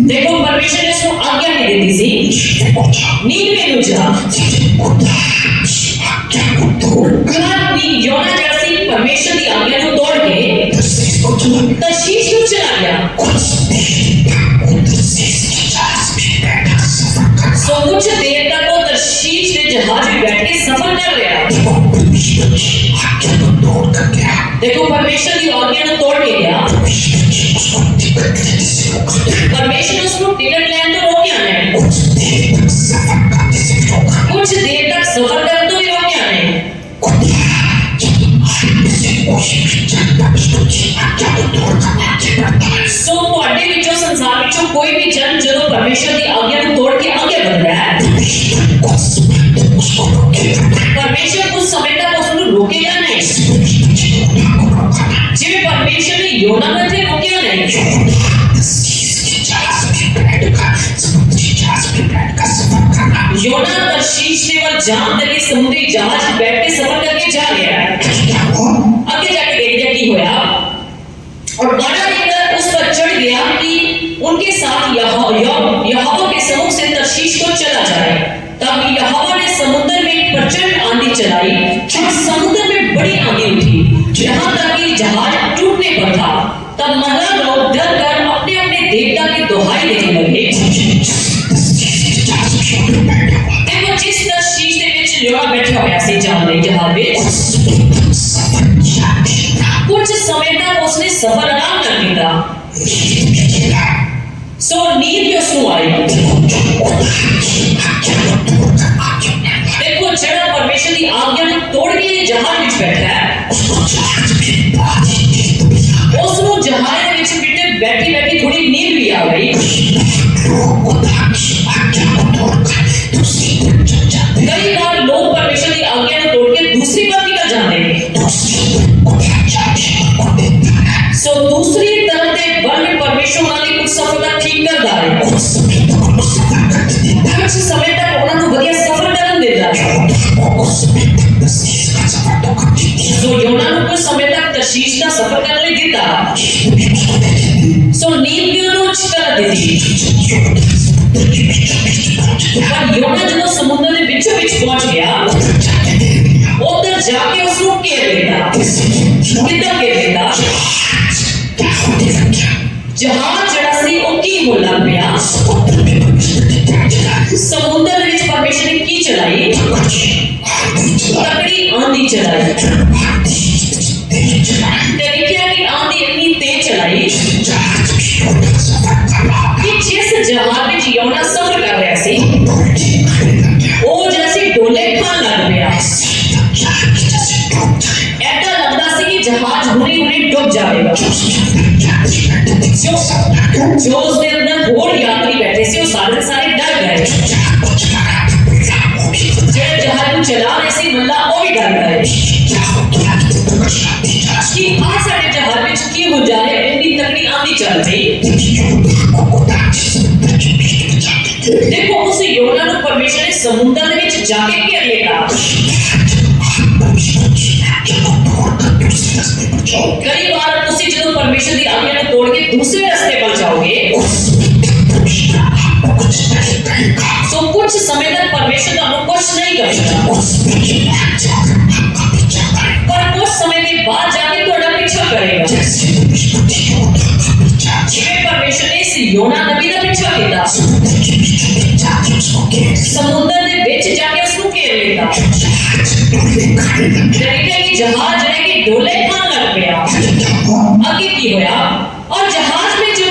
देखो परमेश्वर ने उसको आज्ञा नहीं देती सी, नींद में नु जा योना जैसी परमेश्वर की आज्ञा को तोड़ के तर्शीश को चला गया। सो कुछ देर तक वो तर्शीश के जहाज में बैठ के सफर कर रहा। देखो परमेश्वर की आज्ञा को तोड़ के गया। परमेश्वर ने उसको टिकट लैंड तो रोक आने, कुछ देर तक सफर करने तो भी रोक आने। सो ਤੁਹਾਡੇ ਵਿੱਚੋਂ ਸੰਸਾਰ ਵਿੱਚੋਂ ਕੋਈ ਵੀ ਜਨ ਜਦੋਂ ਪਰਮੇਸ਼ਰ ਦੀ ਆਗਿਆ ਨੂੰ ਤੋੜ ਕੇ ਅੱਗੇ ਵਧਦਾ ਹੈ, ਪਰਮੇਸ਼ਰ ਕੁਝ ਸਮੇਂ ਤੱਕ ਉਸ ਨੂੰ ਰੋਕੇਗਾ ਨਹੀਂ। ਜਿਵੇਂ ਪਰਮੇਸ਼ਰ ਨੇ ਯੋਨਾ ਨੂੰ ਇੱਥੇ ਰੋਕਿਆ ਨਹੀਂ। योना तर्शीश से वह जान तक समुद्री जहाज में बैठ के सफर करके जा गया। आगे जाके देख लिया की होया, और बड़ा लेकर उस पर चढ़ गया कि उनके साथ यहोवा के सम्मुख से तर्शीश को चला जाए। तब यहोवा ने समुद्र में एक प्रचंड आंधी चलाई और समुद्र में बड़ी आंधी उठी, यहाँ तक कि जहाज टूटने पर था। तब महिला लोग डर कर अपने अपने देवता की दुहाई देने लगे। देखो जिस तर्शीश के विच योना बैठा होया सी जान लई जहाज विच, कुछ समय तक उसने सफर आराम कर लिया। सो नींद भी उसको आई। देखो जड़ा परमेश्वर की आज्ञा को तोड़ के जहाज विच बैठा है, उसको जहाज विच बैठी बैठी थोड़ी नींद भी आ गई। कई बार लोग परमेश्वर की आज्ञा को तोड़ के दूसरी बात निकल जाते हैं। सो दूसरी तरफ के बल में परमेश्वर उन्हें कुछ सफलता ठीक करता है, कुछ समय तक उन्हें तो बढ़िया सफर करने देता है। सो योना को कुछ समय तक तर्शीश का सफर करने देता। सो नींद भी उन्हें अच्छी तरह देती। पर योना जब समुद्र के बीचों बीच पहुंच गया, उधर जाके उसको घेर लेता। कितना घेर लेता? जहाज जड़ा सी ओ की बोलना पिया। समुद्र विच परमेश्वर ने की चलाई? तगड़ी आंधी चलाई। देखिए कि आंधी इतनी तेज चलाई कि जिस जहाज में योना सफर कर रहा सी, वो जैसे डोले खान लग गया। ऐसा लगता सी कि जहाज हुने हुने डूब जाएगा। जो उसके अंदर और यात्री बैठे थे, वो सारे सारे डर गए। जहाज को चला रहे थे मल्ला वो भी डर गए कि आज सारे जहाज में की हो जाए। इतनी तगड़ी आंधी चल रही। देखो उस योना को परमेश्वर ने समुद्र में जाके घेर लेता। कई बार तुसी जब परमेश्वर की आज्ञा को तोड़ के दूसरे रास्ते पर जाओगे, तो कुछ समय तक परमेश्वर आपको कुछ नहीं करेगा, पर कुछ समय के बाद जाके थोड़ा पीछा करेगा। जिਵੇਂ परमेश्वर ने इस योना नबी का पीछा किया, समुद्र के बीच जाके उसको घेर लेता। देखिए कि जहाज जड़े कि डोले खान लग गया। आगे की होया, और जहाज में जो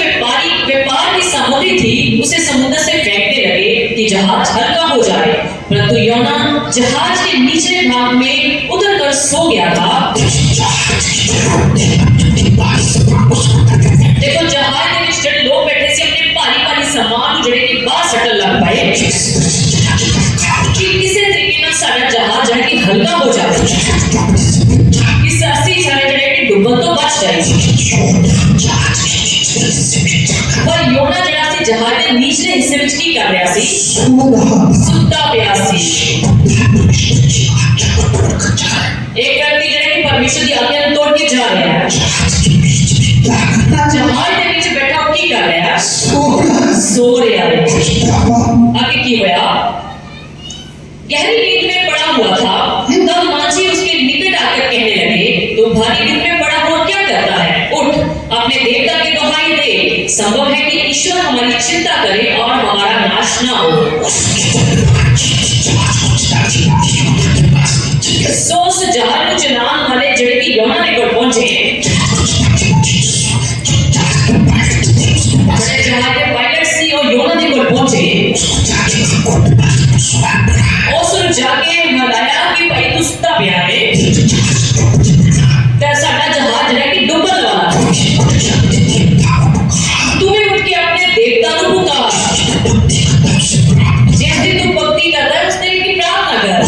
व्यापार की सामग्री थी उसे समुद्र से फेंकने लगे कि जहाज हल्का हो जाए। परंतु योना जहाज के निचले भाग में उतर कर सो गया था। देखो जहाज में जड़े लोग बैठे थे अपने भारी भारी सामान जड़े कि बाहर सटल लग पाए कि किसी तरीके से सारा जहाज है कि हल्का हो जाए, इस अस्सी सारे जड़े कि डूबन तो बच जाए। पर योना जड़ा से जहाज के निचले हिस्से में की कर रहा सी? सुता पिया सी। एक व्यक्ति जड़े कि परमेश्वर की आज्ञा को तोड़ के जा रहा है, जहाज के बीच बैठा सो रहा है। आगे की होया, गहरी नींद में पड़ा हुआ था, तब मांझी उसके निकट आकर कहने लगे, तो भारी नींद में पड़ा हुआ क्या करता है? उठ, अपने देवता की दुहाई दे। संभव है कि ईश्वर हमारी चिंता करे और हमारा नाश ना हो। सो उस जहाज को चलान वाले जड़े की यमुना निकट पहुंचे। जहाज के पायलट सी और यमुना निकट पहुंचे। और जाके मलाया कि भाई तू सुता पिया है, ते साडा जहाज जड़ा कि डुबन वाला। तू भी उठ के अपने देवता को पुकार, जैसे तू भक्ति करता है उसने की प्रार्थना कर।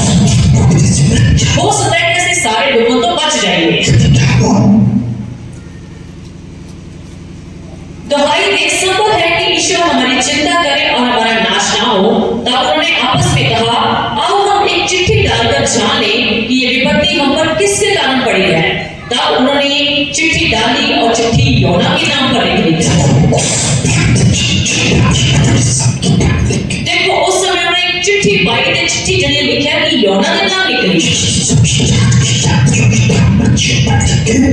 हो सकता है कि सारे डुबन तो बच जाएंगे। दुहाई दे, संभव है कि ईश्वर हमारी चिंता करे और हमारा नाश ना हो। तब उन्होंने आपस में कहा, आओ हम एक चिट्ठी डालकर जान लें कि ये विपत्ति हम पर किसके कारण पड़ी है। तब उन्होंने चिट्ठी डाली और चिट्ठी योना के नाम पर लिखी। देखो उस समय उन्होंने एक चिट्ठी पाई थी, चिट्ठी जने लिखा कि योना के नाम निकली।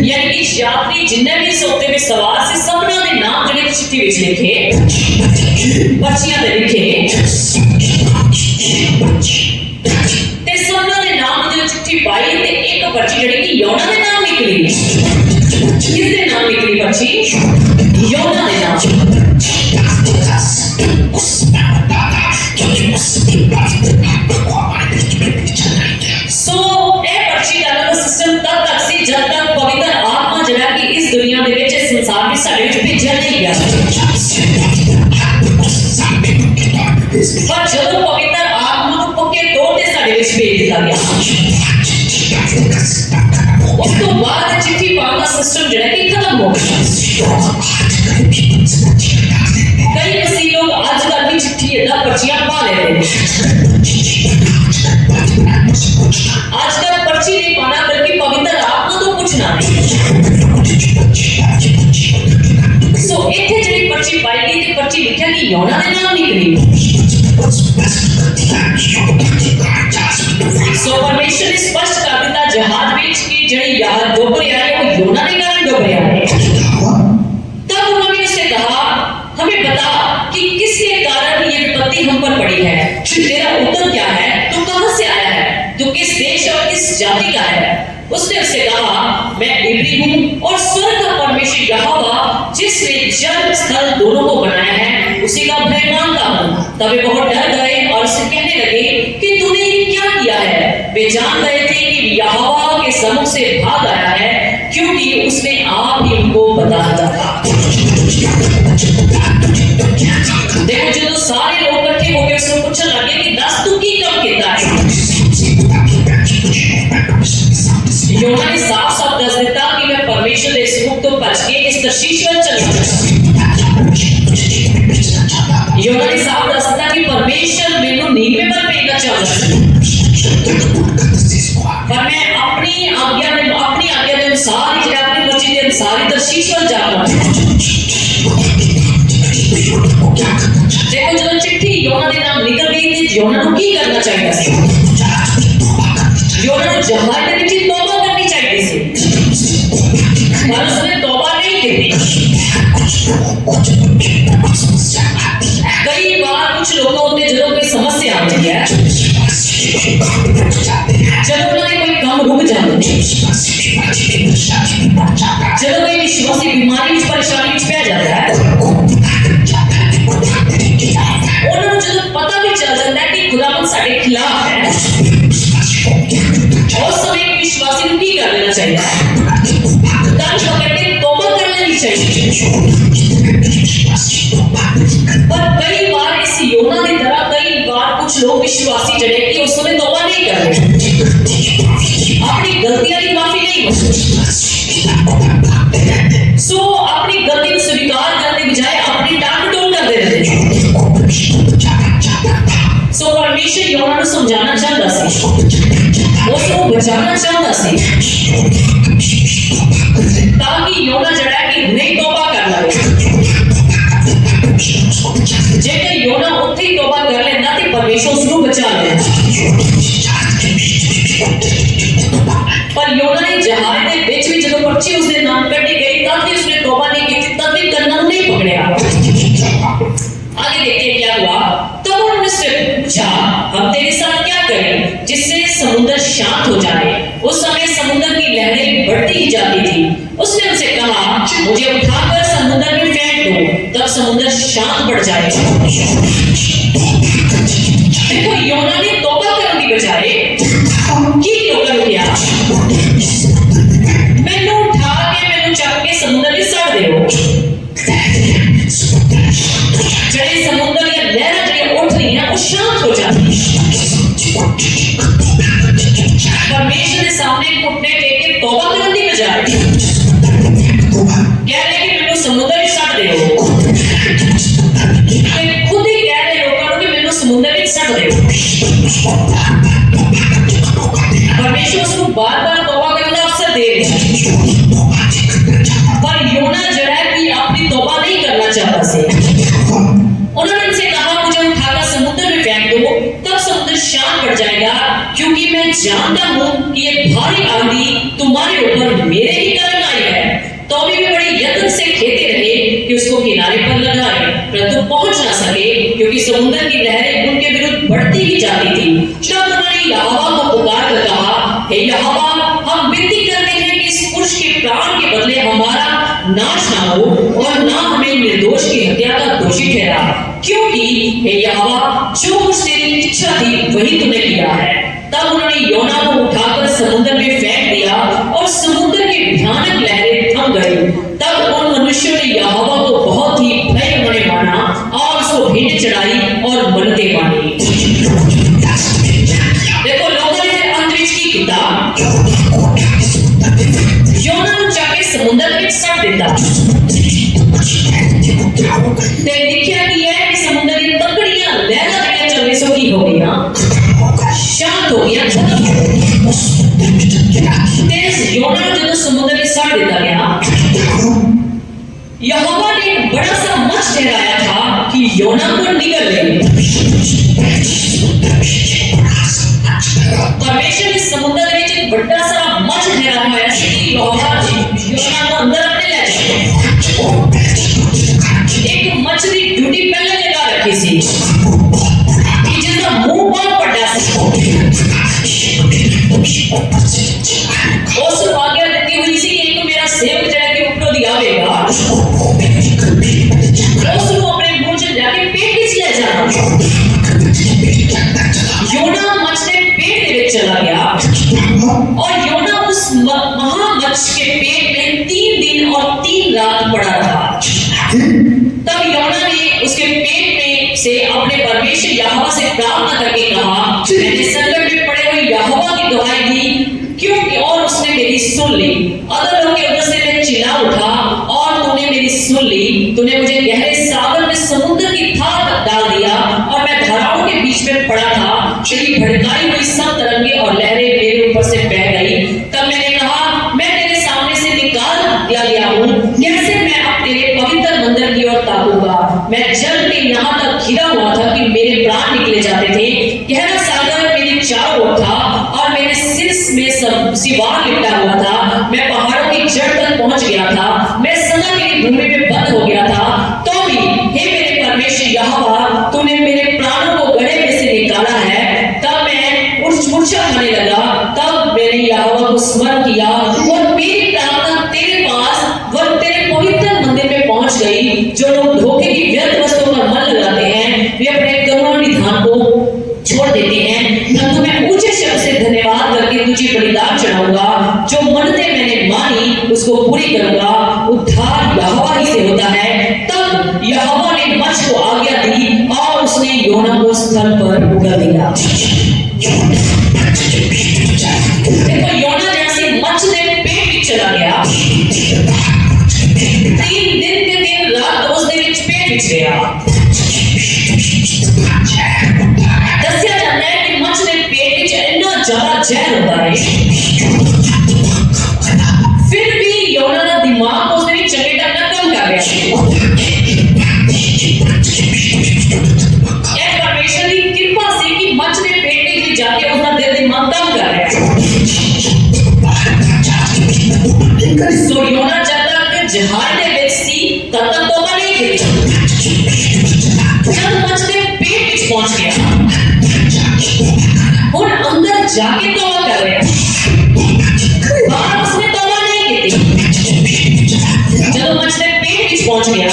यानी कि यात्री जिन्ने भी सोते में सवार से सबना दे नाम जने चिट्ठी विच लिखे, पर्चियां दे लिखे ते सबना दे नाम जो चिट्ठी पाई ते एक पर्ची जड़ी कि योना दे नाम निकली। किसदे नाम निकली पर्ची? योना दे नाम। सो ए पर्ची का सिस्टम तब तक सी जब तक पवित्र आत्मा जड़ा कि इस दुनिया दे विच संसार में साडे विच भेजा नहीं गया। पर जब पवित्र आत्मा को पक्के तौर ते साडे विच भेज दिया गया, उस तो बाद चिट्ठी पाने का सिस्टम जड़ा कि खत्म हो गया। कई मसीह लोग आजकल भी चिट्ठी अदा पर्चियां पा लेते हैं। आजकल पर्ची नहीं पाना बल्कि पवित्र आत्मा तो पूछना नहीं। सो इथे जड़ी पर्ची पाई गई थी, पर्ची लिखा कि योना दे नाम निकली। सो परमेश्वर ने स्पष्ट कर दिया जहाज बीच की जड़ी याद डूब रहा है वो योना के कारण डूब रहा है। तब उन्होंने उससे कहा, हमें बता कि किसके कारण ये विपत्ति हम पर पड़ी है। तेरा उत्तर क्या है? तू कहां से आया है? तू किस देश और किस जाति का है? उसने उससे कहा, मैं इब्री हूं और स्वर्ग का परमेश्वर यहोवा जिसने जल स्थल दोनों को बनाया है उसी का भय मानता हूं। तब वे बहुत डर गए और उससे कहने लगे कि तूने ये क्या किया है? वे जान गए थे कि यहोवा के सम्मुख से भाग आया है, क्योंकि उसने आप ही उनको बता दिया था। देखो जो तो सारे लोग इकट्ठे हो गए उसको पूछने लगे कि दस तू की कम कितना है? योना ने साफ साफ दस देता कि मैं परमेश्वर के मुख तो बच के इस तर्शीश पर चला। योना ने साफ दस देता कि परमेश्वर मेनू नींद में पर भेजना चाहता है, पर मैं अपनी आज्ञा के अनुसार ही अपनी मर्जी के अनुसार ही तर्शीश पर जाऊंगा। देखो जब चिट्ठी योना के नाम निकल गई थी, योना को की करना चाहिए? योना को जहाज के नीचे तौबा करनी चाहिए थी, पर उसने तौबा नहीं की। कई बार कुछ लोगों होते जब कोई समस्या आती है, जब उन्होंने कोई काम रुक जाते, जब कोई विश्वासी बीमारी परेशानी में पै जाता है, उन्होंने जब पता भी चल जाता है कि खुदावंद साडे खिलाफ है, और समय एक विश्वासी को की कर लेना चाहिए? तन पकड़ के तौबा कर लेनी चाहिए। पर कई बार इस योना की तरह कई बार कुछ लोग विश्वासी जड़े कि उस समय तौबा नहीं कर रहे, अपनी गलतियां की माफी नहीं मांगते। सो अपनी गलती को स्वीकार करने के बजाय अपनी टांग टोल कर दे रहे। सो परमेश्वर योना को समझाना चाहता सी, उसको बचाना चाहता सी, ताकि योना जड़ा कि नहीं तौबा कर ले। जेकर योना उत्थे ही तौबा कर लेंदा ते परमेश्वर उसनूं बचा लेंदा। पर योना ने जहाज दे विच भी जदों पर्ची उसदे नाम कड्डी गई तब भी उसने तौबा नहीं की, तब भी कन्ना नहीं पकड़िया। आगे देखिए क्या हुआ। तब उन्होंने उससे पूछा, हम तेरे साथ क्या करें जिससे समुद्र शांत हो जाए। उस समय समुद्र की लहरें बढ़ती ही जाती थी। उसने उनसे कहा, मुझे उठाकर समुद्र में फेंक दो, तब समुद्र शांत बढ़ जाएगा। देखो योना ने तौबा करने की बजाय की तौबा किया, मैनू उठा के मैनू चक के समुद्र में सड़ दियो। जड़े समुद्र या लहरें जो उठ रही हैं वो शांत हो जाती है। परमेश्वर के सामने घुटने टेक के तौबा करने की बजाय कह रहे कि मैनू समुद्र में सड़ दियो, खुद ही कह रहे लोगों को कि मैनू समुद्र में सड़ दियो। परमेश्वर उसको बार-बार तौबा करने का अवसर दे रहे हैं, पर योना जड़ा है कि अपनी तौबा नहीं करना चाहता से। उन्होंने उनसे कहा, मुझे उठाकर समुद्र में फेंक दो, तब समुद्र शांत पड़ जाएगा, क्योंकि मैं जानता हूं कि ये भारी आंधी तुम्हारे ऊपर मेरे ही कारण आई है। तो भी बड़े यत्न से खेते रहे कि उसको किनारे पर लगाए, परंतु पहुंच ना सके, क्योंकि समुद्र की लहरें उनके विरुद्ध बढ़ती ही जाती थी। तब उन्होंने यहोवा को पुकार कर कहा, हे यहोवा, हम विनती करते हैं कि इस पुरुष के प्राण के बदले हमारा नाश ना हो और ना हमें निर्दोष की हत्या का दोषी ठहरा, क्योंकि हे यहोवा, जो कुछ तेरी इच्छा थी वही तूने किया है। तब उन्होंने योना को उठाकर समुद्र में फेंक दिया और समुद्र की भयानक लहरें थम गई। तब उन मनुष्यों ने यहोवा को बहुत ही भय उन्होंने माना और उसको भेंट चढ़ाई और मन्नतें मानी। देखो लोगों ने अंतरिक्ष की किताब योना को जाके समुद्र में सड़ देता ते दिखया कि है कि समुद्र की तकड़ियां लहरें जड़ियां चलने सो की हो गई, शांत हो गया। तेज योना जो समुद्र में सड़ देता गया, यहोवा ने एक बड़ा सा मच ठहराया था कि योना को निगल ले। परमेश्वर ने समुद्र में एक बड़ा सा मच ठहराया है कि यहोवा योना को अंदर अपने ले जाए। एक मच की ड्यूटी पहले लगा रखी थी कि जिसका मुंह बहुत बड़ा सा उस आज्ञा देती हुई थी कि एक मेरा सेवक जड़ा के ऊपर दिया आवेगा, उसको अपने मुंह से जाके पेट में ले जाना। योना मच ने पेट में चला गया और योना उस महामच के पेट में 3 दिन और 3 रात पड़ा रहा। तब योना ने उसके पेट में से अपने परमेश्वर यहोवा से प्रार्थना करके कहा, मैंने संकट में पड़े हुए यहोवा की दुहाई दी, क्योंकि और उसने मेरी सुन ली। अदलों के उधर से मैं चिल्ला उठा और तूने मेरी सुन ली। तूने मुझे गहरे सागर में समुद्र की थाह डाल दिया और मैं धाराओं के बीच में पड़ा था। तेरी भड़काई हुई सब तरंगे और लहरें मेरे ऊपर से बह गई। तब मैंने कहा, मैं तेरे सामने से निकाल दिया गया हूँ, कैसे मैं अब तेरे पवित्र मंदिर की ओर ताकूंगा। मैं जल के यहाँ तक घिरा हुआ था कि मेरे प्राण निकले जाते थे। गहरा सागर मेरी चारों ओर था और मेरे सिर में सिवार लिपटा हुआ था। मैं पहाड़ों की जड़ तक पहुंच गया था। मैं सना की भूमि में बंद हो गया था। तो भी हे मेरे परमेश्वर यहोवा, तूने मेरे प्राणों को गड्ढे में से निकाला है। तब मैं मूर्छा खाने लगा। तब मैंने यहोवा को स्मरण किया और मेरी प्रार्थना तेरे पास व तेरे पवित्र मंदिर में पहुंच गई। जो लोग धोखे की व्यर्थ वस्तुओं पर मन लगाते हैं वे अपने करुणा विधान को छोड़ देते हैं, परंतु मैं ऊंचे शब्द से धन्यवाद करके तुझे बलिदान चढ़ाऊंगा। जो मन्नतें मैंने मानी उसको पूरी करूंगा। उद्धार यहोवा ही से होता है। तब यहोवा ने मछ को आज्ञा दी और उसने योना को स्थल पर उगल दिया। देखो योना जैसे मछ ने पेट में चला गया, 3 दिन के 3 रात उसने पेट में गया। दस्या जाता है कि मछ ने पेट में इतना ज्यादा जहर होता है, फिर भी योना का दिमाग उसने चंगे ढंग कम कर गया। ਇਹ ਪਰਮੇਸ਼ਰ ਦੀ ਕਿਰਪਾ ਸੀ ਕਿ ਮੱਝ ਦੇ ਪੇਟ ਵਿੱਚ ਜਾ ਕੇ ਉਹਦਾ ਦਿਲ ਦੀ ਮੰਗ ਕੰਮ ਕਰ ਰਿਹਾ ਸੋ ਯੋਨਾ ਜਦ ਤੱਕ ਜਹਾਜ਼ ਦੇ ਵਿੱਚ ਸੀ ਤਦ ਤੱਕ ਤੋਬਾ ਨਹੀਂ ਕੀਤੀ ਜਦ ਮੱਝ ਦੇ ਪੇਟ ਵਿੱਚ ਪਹੁੰਚ ਗਿਆ ਹੁਣ ਅੰਦਰ ਜਾ ਕੇ ਤੋਬਾ ਕਰ ਰਿਹਾ ਬਾਹਰ ਉਸਨੇ ਤੋਬਾ ਨਹੀਂ ਕੀਤੀ ਜਦੋਂ ਮੱਝ ਦੇ ਪੇਟ ਵਿੱਚ ਪਹੁੰਚ ਗਿਆ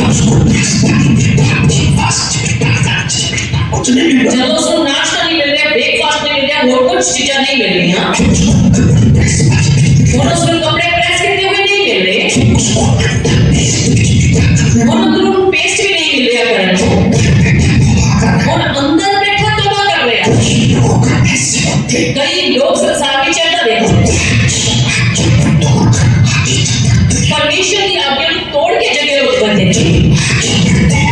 ਜਦੋਂ ਉਸਨੂੰ ਨਾਸ਼ਤਾ ਨਹੀਂ ਮਿਲ ਰਿਹਾ ब्रेकफास्ट नहीं मिल रहा और कुछ चीजें नहीं मिल रही और उसमें कपड़े प्रेस करते हुए नहीं मिल रहे और अंदर पेस्ट भी नहीं मिल रहा करने और अंदर बैठा तौबा कर रहा कई लोग संसार की चर्चा देखते परमेश्वर की आज्ञा को तोड़ के जगह उत्पन्न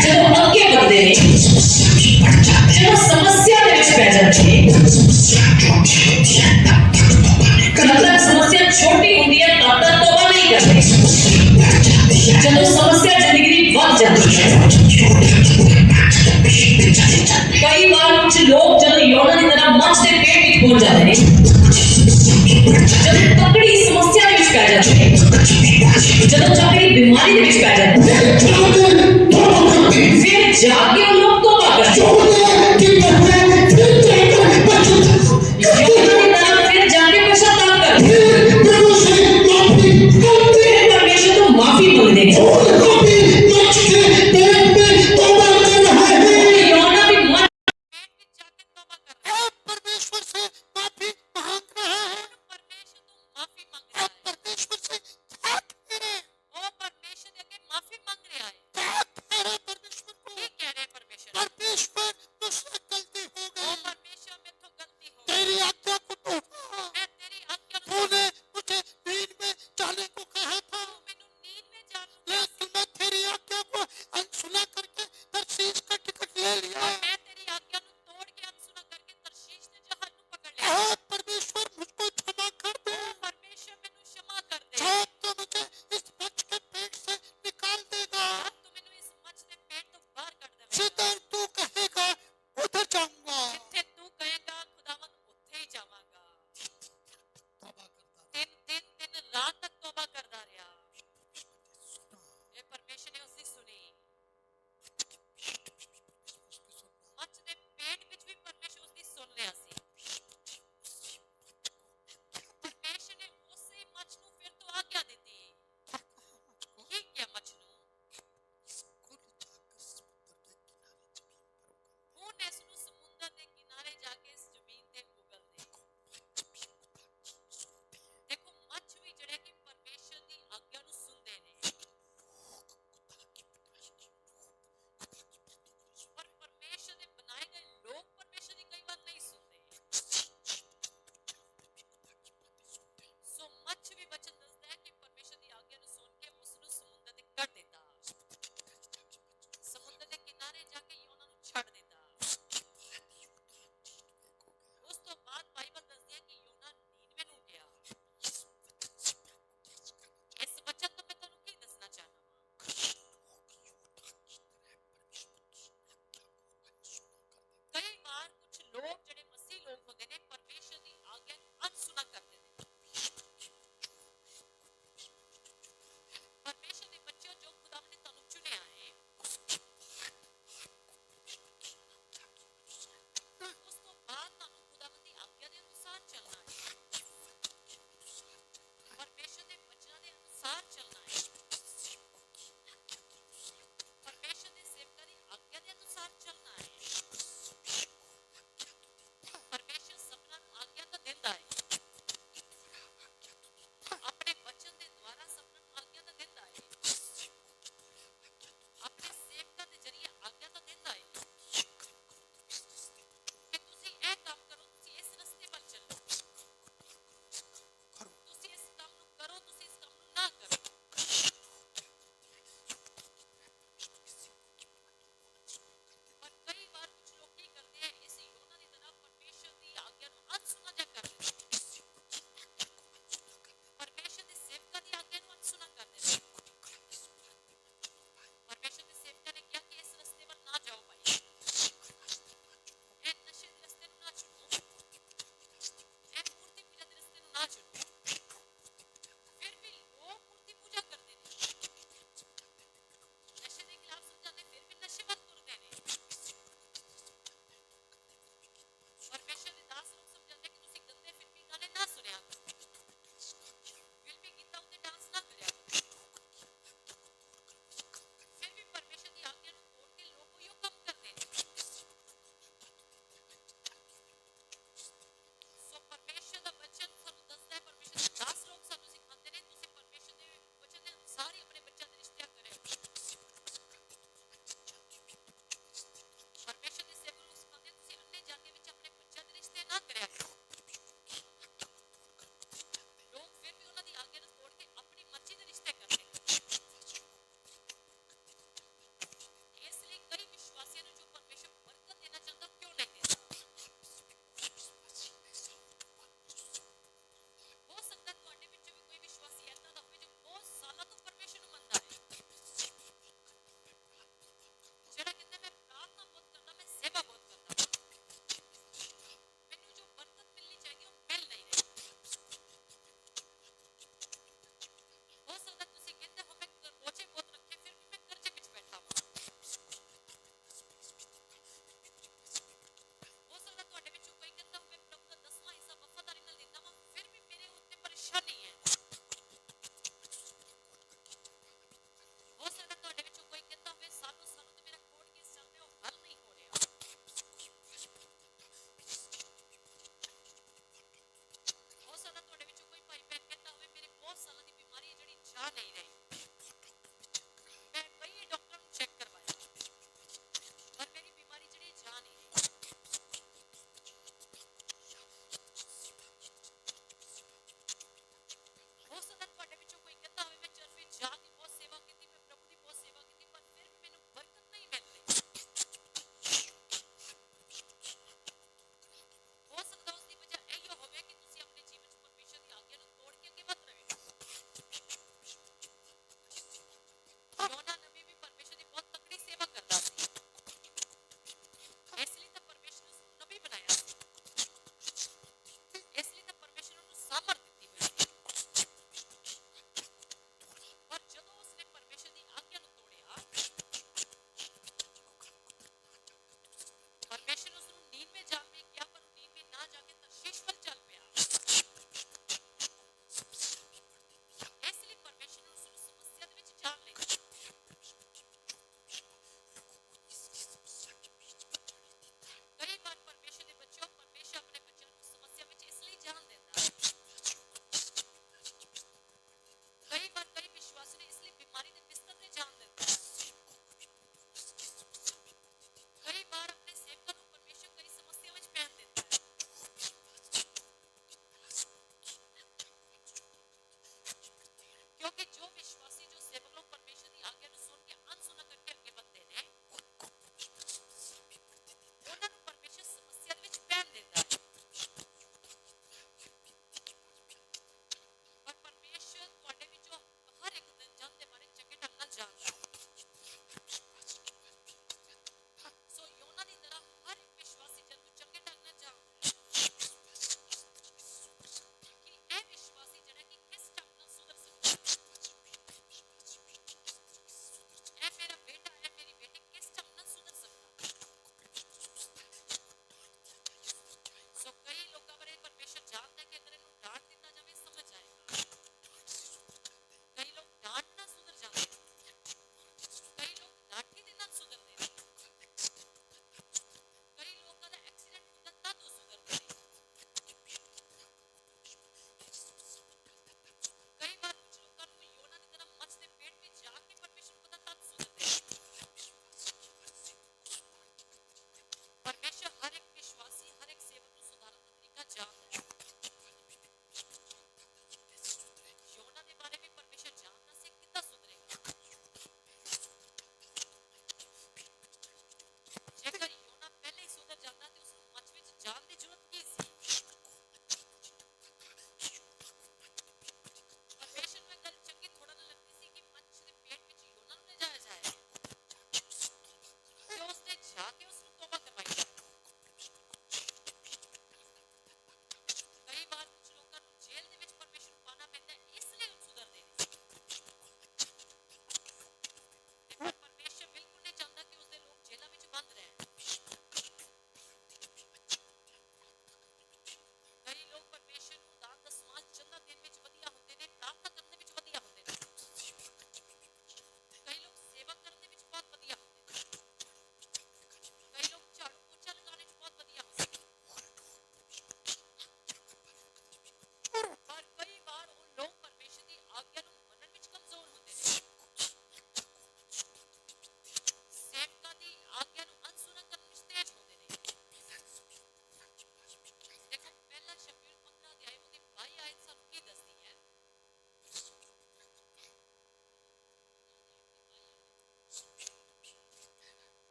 जब आगे बढ़ते हैं जब समस्या ਦੇ ਵਿੱਚ ਪੈ ਜਾਂਦੇ मतलब समस्या छोटी होती है तब तक तौबा नहीं करते जब समस्या जिंदगी की बढ़ जाती है कई बार कुछ लोग जब योना की तरह मच के पेट में पहुंच जाते हैं जब तकड़ी समस्या में पै जाते हैं जब तकड़ी बीमारी में पै जाते हैं फिर जाके उन लोग तौबा करते हैं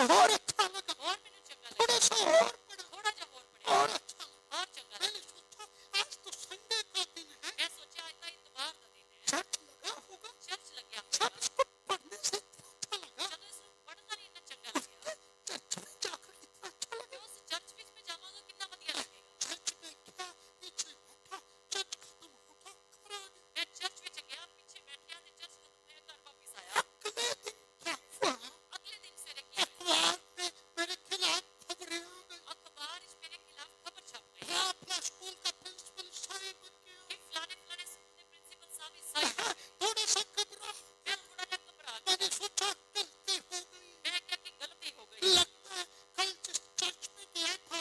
और अच्छा लगा, और मैंने चंगा थोड़ा लगा, सा और पढ़ा, थोड़ा जा और पढ़े और अच्छा लगा। और चंगा मैंने लगा। सोचा आज तो संडे का दिन है, मैं सोचा आज का इतवार का दिन है, चर्च लगा होगा, चर्च लग गया जब होगा, इसको पढ़ने से इतना अच्छा लगा, ਜਦੋਂ ਇਸ ਨੂੰ ਪੜ੍ਹਨਾ ਨਹੀਂ ਇੰਨਾ ਚੰਗਾ ਲੱਗਿਆ चर्च में जाकर इतना अच्छा ਤੇ लगा। ਉਸ ਚਰਚ ਵਿੱਚ ਮੈਂ ਜਾਵਾਂਗਾ ਕਿੰਨਾ ਵਧੀਆ ਲੱਗੇਗਾ। चर्च में क्या नीचे बैठा, चर्च खत्म हो गया, घर आ गया। ਮੈਂ ਚਰਚ ਵਿੱਚ ਗਿਆ, ਪਿੱਛੇ ਬੈਠਿਆ ਤੇ ਚਰਚ ਖਤਮ ਹੋਇਆ, ਘਰ ਵਾਪਸ ਆਇਆ। अगले दिन क्या हुआ, ਅਗਲੇ ਦਿਨ ਸਵੇਰੇ ਕੀ ਹੋਇਆ, अखबार में मेरे खिलाफ खबरें आ गई, ਅਖਬਾਰ ਵਿੱਚ ਮੇਰੇ ਖਿਲਾਫ ਖਬਰ ਛਪ ਗਈ मैं अपना स्कूल का प्रिंसिपल ईसाई बन गया। ਕਿ ਫਲਾਣੇ ਫਲਾਣੇ ਸਕੂਲ ਦੇ ਪ੍ਰਿੰਸੀਪਲ ਸਾਹਿਬ ਈਸਾਈ ਬਣ ਗਏ। थोड़ा सा घबरा, ਮੈਂ ਥੋੜਾ ਜਿਹਾ ਘਬਰਾ ਗਿਆ। मैंने सोचा गलती हो गई, ਮੈਂ ਕਿਹਾ ਕਿ ਗਲਤੀ ਹੋ ਗਈ। लगता है कल जिस चर्च में गया था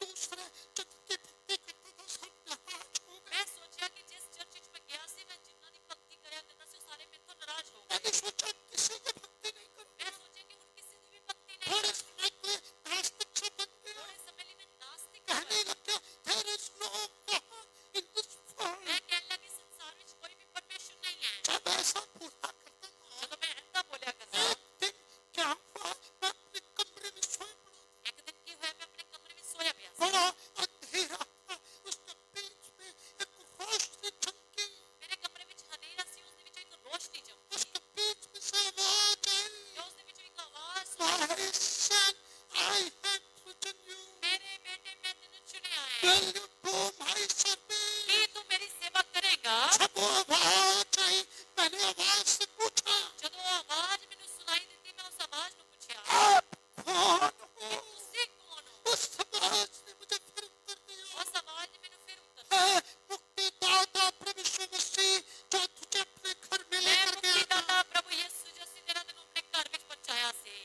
दूसरे जिनकी भक्ति करता था सब नाराज हो गए। ਮੈਂ ਸੋਚਿਆ ਕਿ ਜਿਸ ਚਰਚ ਵਿੱਚ ਮੈਂ ਗਿਆ ਸੀ, ਮੈਂ ਜਿਨ੍ਹਾਂ ਦੀ ਭਗਤੀ ਕਰਿਆ ਕਰਦਾ ਸੀ, ਉਹ ਸਾਰੇ ਮੇਰੇ ਤੋਂ ਨਾਰਾਜ਼ ਹੋ मैंने ਗਏ। सोचा किसी की भक्ति नहीं करूं, ਮੈਂ ਸੋਚਿਆ कि ਹੁਣ ਕਿਸੇ ਦੀ ਵੀ ਭਗਤੀ नहीं थोड़े करूं। समय के लिए नास्तिक से बन गया, थोड़े समय लिए मैं नास्तिक हो कहने गया। लगा there is no God in this world। मैं कहने लगी संसार में कोई भी परमेश्वर नहीं है। जब ऐसा बोला करता था, ਜਦੋਂ मैं ऐसा बोलिया करता, एक दिन क्या हुआ, मैं अपने कमरे में सोया पड़ा, एक दिन की हुआ, मैं अपने कमरे में सोया पिया था। बड़ा अंधेरा था, उसके बीच में एक रोशनी चमकी, मेरे कमरे ਵਿੱਚ ਹਨੇਰਾ ਸੀ, ਉਸ ਦੇ ਵਿੱਚ ਇੱਕ ਰੋਸ਼ਨੀ ਚਮਕੀ। उसके बीच में से आवाज आई, ਤੇ ਉਸ ਦੇ ਵਿੱਚੋਂ ਇੱਕ ਆਵਾਜ਼ ਸੁਣਾਈ, my son, I have chosen you, ਮੇਰੇ ਬੇਟੇ ਮੈਂ ਤੈਨੂੰ ਚੁਣਿਆ ਹੈ, will you do my service। ਕੀ ਤੂੰ ਮੇਰੀ ਸੇਵਾ ਕਰੇਗਾ। जब वो आवाज आई, मैंने आवाज से पूछा ਜਦੋਂ ਉਹ ਆਵਾਜ਼ ਮੈਨੂੰ ਸੁਣਾਈ ਦਿੱਤੀ, ਮੈਂ ਉਸ ਆਵਾਜ਼ ਨੂੰ ਪੁੱਛਿਆ आप कौन ਕਿ हो। ਤੁਸੀਂ ਕੌਣ ਹੋ। उस आवाज ने मुझे फिर उत्तर दिया, ਉਸ ਆਵਾਜ਼ ਨੇ ਮੈਨੂੰ ਫਿਰ ਉੱਤਰ ਦਿੱਤਾ, मैं मुक्तिदाता प्रभु यीशु मसीह जो तुझे अपने घर में ਮੈਂ लेकर गया था। ਮੁਕਤੀਦਾਤਾ ਪ੍ਰਭੂ ਯਿਸੂ ਜੋ ਸੀ ਤੇਰਾ ਤੈਨੂੰ ਆਪਣੇ ਘਰ ਵਿੱਚ ਪਹੁੰਚਾਇਆ ਸੀ।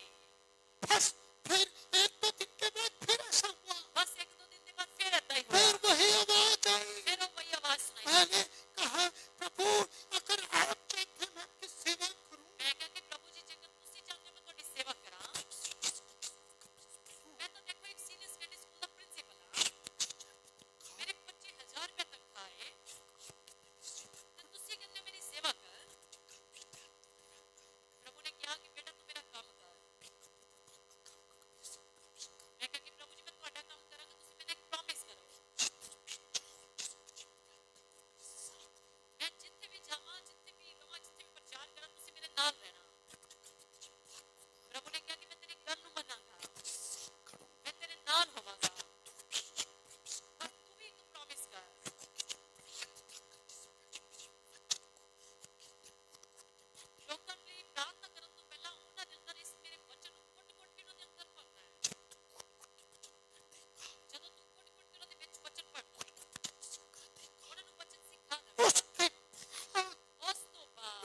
बस फिर एक दो दिन के बाद फिर ऐसा हुआ, ਬਸ ਇੱਕ ਦੋ ਦਿਨ ਦੇ ਬਾਅਦ ਫਿਰ ਏਦਾਂ ਹੀ ਹੋਇਆ, फिर वही आवाज आई। ਫਿਰ ਉਹ ਵਹੀ ਆਵਾਜ਼ ਸੁਣਾਈ। मैंने कहा प्रभु अगर आप चाहते मैं आपकी सेवा करूं, ਮੈਂ ਕਿਹਾ ਕਿ ਪ੍ਰਭੂ ਜੀ ਜੇਕਰ ਤੁਸੀਂ ਚਾਹੁੰਦੇ ਹੋ ਮੈਂ ਤੁਹਾਡੀ ਸੇਵਾ ਕਰਾਂ, ਮੈਂ ਤਾਂ ਦੇਖੋ ਇੱਕ ਸੀਨੀਅਰ ਸੈਕੰਡਰੀ ਸਕੂਲ ਦਾ ਪ੍ਰਿੰਸੀਪਲ ਹਾਂ, ਮੇਰੇ 25,000 ਰੁਪਏ ਤਨਖਾਹ ਹੈ, ਤੇ ਤੁਸੀਂ ਕਹਿੰਦੇ ਮੇਰੀ ਸੇਵਾ ਕਰ। ਪ੍ਰਭੂ ਨੇ ਕਿਹਾ ਕਿ ਬੇਟਾ ਤੂੰ ਮੇਰਾ ਕੰਮ ਕਰ। ਮੈਂ ਕਿਹਾ ਕਿ ਪ੍ਰਭੂ ਜੀ ਮੈਂ ਤੁਹਾਡਾ ਕੰਮ ਕਰਾਂਗਾ, ਤੁਸੀਂ ਮੈਨੂੰ ਇੱਕ ਪ੍ਰੋਮਿਸ ਕਰੋ, ਮੈਂ ਜਿੱਥੇ ਵੀ ਜਾਵਾਂ, ਜਿੱਥੇ ਵੀ ਰਹਾਂ, ਜਿੱਥੇ ਵੀ ਪ੍ਰਚਾਰ ਕਰਾਂ, ਤੁਸੀਂ ਮੇਰੇ ਨਾਲ ਰਹਿਣਾ। ਪ੍ਰਭੂ ਨੇ ਕਿਹਾ ਕਿ ਮੈਂ ਤੇਰੀ ਗੱਲ ਨੂੰ ਮੰਨਾਂਗਾ, ਮੈਂ ਤੇਰੇ ਨਾਲ ਹੋਵਾਂਗਾ, ਪਰ ਤੂੰ ਵੀ ਇੱਕ ਪ੍ਰੋਮਿਸ ਕਰ। ਲੋਕਾਂ ਲਈ ਪ੍ਰਾਰਥਨਾ ਕਰਨ ਤੋਂ ਪਹਿਲਾਂ ਉਹਨਾਂ ਦੇ ਅੰਦਰ ਇਸ ਮੇਰੇ ਵਚਨ ਨੂੰ ਘੁੱਟ-ਘੁੱਟ ਕੇ ਉਹਨਾਂ ਦੇ ਅੰਦਰ ਭਰਨਾ ਹੈ। ਜਦੋਂ ਤੂੰ ਘੁੱਟ-ਘੁੱਟ ਕੇ ਉਹਨਾਂ ਦੇ ਵਿੱਚ ਵਚਨ ਭਰਦਾ, ਉਹਨਾਂ ਨੂੰ ਵਚਨ ਸਿਖਾ ਦੇਵੇਗਾ। उसके बाद ਉਸ ਤੋਂ ਬਾਅਦ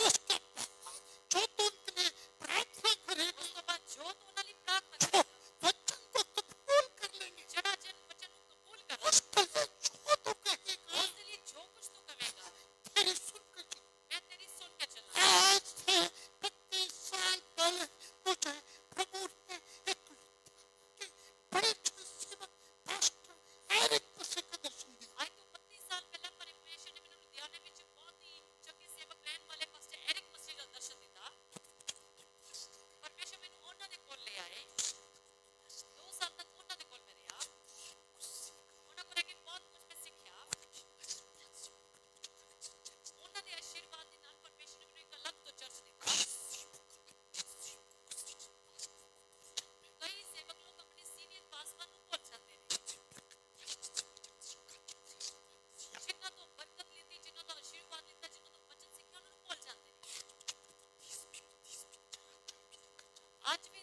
जो तू उनके लिए प्रार्थना करेगा ਉਸ ਤੋਂ ਬਾਅਦ ਜੋ ਤੂੰ ਉਹਨਾਂ ਲਈ ਪ੍ਰਾਰਥਨਾ वो ਕਰੇਗਾ, वचन को कबूल कर लेंगे, ਜਿਹੜਾ ਜਨ वचन ਨੂੰ ਕਬੂਲ ਕਰੇਗਾ, उसके लिए जो तू कहेगा ਉਸ ਦੇ ਲਈ ਜੋ ਕੁਝ ਤੂੰ ਕਹੇਗਾ, तेरी सुनकर चल। ਮੈਂ ਤੇਰੀ ਸੁਣ ਕੇ ਚੱਲਾਂਗਾ। आज से 25 साल पहले मुझे प्रभु ने एक बड़े अच्छे सेवक पास्टर एरिक मसीह का दर्शन दिया। ਅੱਜ ਤੋਂ 32 ਸਾਲ ਪਹਿਲਾਂ ਪਰਮੇਸ਼ਰ ਨੇ ਮੈਨੂੰ ਲੁਧਿਆਣੇ ਵਿੱਚ ਬਹੁਤ ਹੀ ਚੰਗੇ ਸੇਵਕ ਰਹਿਣ ਵਾਲੇ ਪਾਸਟਰ ਐਰਿਕ ਮਸੀਹ ਦਾ ਦਰਸ਼ਨ ਦਿੱਤਾ। ਪਰਮੇਸ਼ਰ ਮੈਨੂੰ ਉਹਨਾਂ ਦੇ ਕੋਲ ਲੈ ਆਏ, 2 ਸਾਲ ਤੱਕ ਉਹਨਾਂ ਦੇ ਕੋਲ ਮੈਂ ਰਿਹਾ, ਉਹਨਾਂ ਕੋਲ ਰਹਿ ਕੇ ਬਹੁਤ ਕੁਝ ਮੈਂ ਸਿੱਖਿਆ। ਉਹਨਾਂ ਦੇ ਆਸ਼ੀਰਵਾਦ ਦੇ ਨਾਲ ਪਰਮੇਸ਼ਰ ਨੇ ਮੈਨੂੰ ਇੱਕ ਅਲੱਗ ਤੋਂ ਚਰਚ ਦਿੱਤਾ। ਕਈ ਸੇਵਕ ਲੋਕ ਆਪਣੇ ਸੀਨੀਅਰ ਪਾਸਟਰ ਨੂੰ ਭੁੱਲ ਜਾਂਦੇ ਨੇ, ਜਿਨ੍ਹਾਂ ਤੋਂ ਬਰਕਤ ਲਿੱਤੀ, ਜਿਨ੍ਹਾਂ ਤੋਂ ਆਸ਼ੀਰਵਾਦ ਲਿੱਤਾ, ਜਿਨ੍ਹਾਂ ਤੋਂ ਵਚਨ ਸਿੱਖਿਆ, ਉਹਨਾਂ ਨੂੰ ਭੁੱਲ ਜਾਂਦੇ ਨੇ। ਅੱਜ ਵੀ